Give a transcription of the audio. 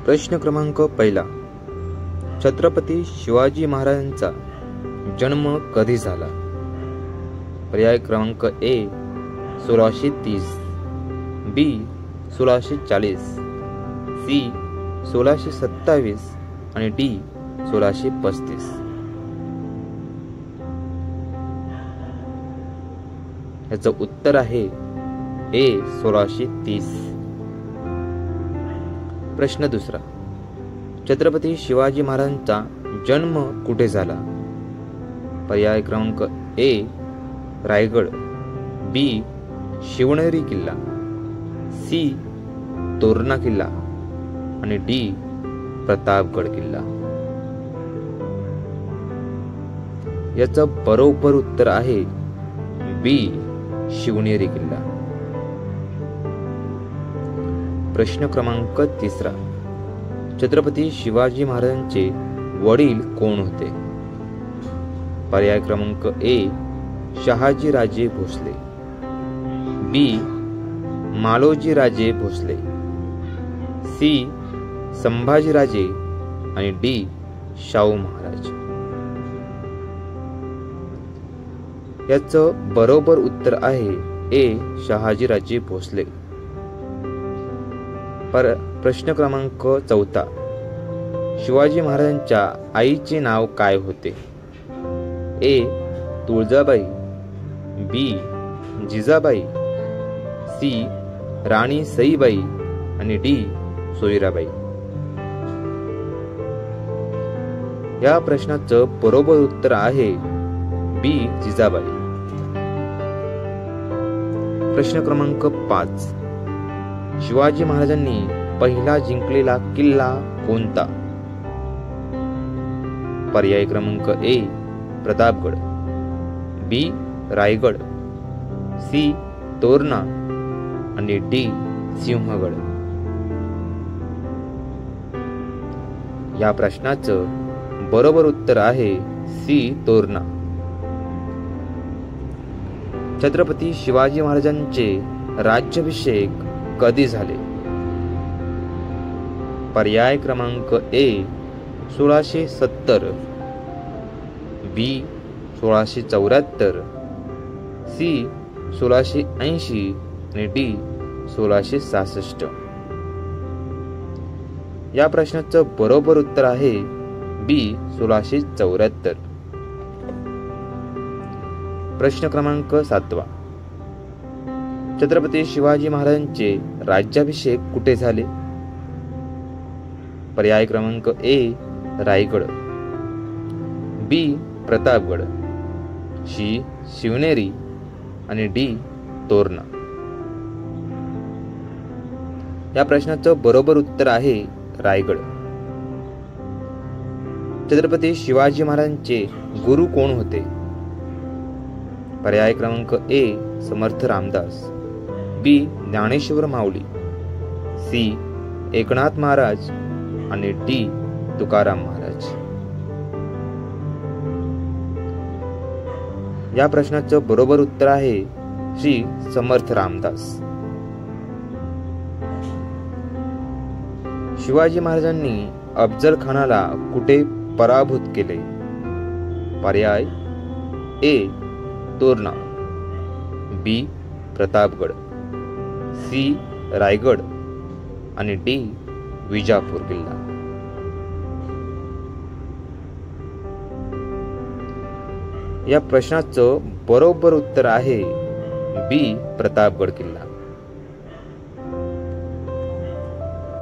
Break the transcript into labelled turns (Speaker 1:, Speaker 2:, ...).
Speaker 1: प्रश्न क्रमांक पहिला. छत्रपती शिवाजी महाराजांचा जन्म कधी झाला? पर्याय क्रमांक ए 1630, बी 1640, सी 1627 आणि डी 1635. याचं उत्तर आहे ए 1630. प्रश्न दुसरा. छत्रपती शिवाजी महाराजांचा जन्म कुठे झाला? पर्याय क्रमांक ए रायगड, बी शिवनेरी किल्ला, सी तोरणा किल्ला आणि डी प्रतापगड किल्ला. याचं बरोबर उत्तर आहे बी शिवनेरी किल्ला. प्रश्न क्रमांक तिसरा. छत्रपती शिवाजी महाराजांचे वडील कोण होते? पर्याय क्रमांक ए शहाजी राजे भोसले, बी मालोजी राजे भोसले, सी संभाजी राजे आणि डी शाहू महाराज. याचं बरोबर उत्तर आहे ए शहाजी राजे भोसले. प्रश्न क्रमांक चौथा. शिवाजी महाराजांच्या आईचे नाव काय होते? ए तुळजाबाई, बी जिजाबाई, सी राणी सईबाई आणि डी सोयराबाई. या प्रश्नाचं बरोबर उत्तर आहे बी जिजाबाई. प्रश्न क्रमांक 5. शिवाजी महाराजांनी पहिला जिंकलेला किल्ला कोणता? पर्याय क्रमांक ए प्रतापगड, बी रायगड, सी तोरणा आणि डी सिंहगड. या प्रश्नाचं बरोबर उत्तर आहे सी तोरणा. छत्रपती शिवाजी महाराजांचे राज्याभिषेक कधी झाले? पर्याय क्रमांक ए 1670, बी 1674, सी 1680 आणि डी 1666. या प्रश्नाचं बरोबर उत्तर आहे बी 1674. प्रश्न क्रमांक 7. छत्रपती शिवाजी महाराजांचे राज्याभिषेक कुठे झाले? पर्याय क्रमांक ए रायगड, बी प्रतापगड, सी शिवनेरी आणि डी तोरणा. या प्रश्नाचं बरोबर उत्तर आहे रायगड. छत्रपती शिवाजी महाराजांचे गुरु कोण होते? पर्याय क्रमांक ए समर्थ रामदास, बी ज्ञानेश्वर माऊली, सी एकनाथ महाराज आणि डी तुकाराम महाराज. या प्रश्नाचं बरोबर उत्तर आहे श्री समर्थ रामदास. शिवाजी महाराजांनी अफजल खानाला कुठे पराभूत केले? पर्याय ए तोरणा, बी प्रतापगड, सी रायगड आणि डी विजापूर किल्ला. या प्रश्नाचं बरोबर उत्तर आहे बी प्रतापगड किल्ला.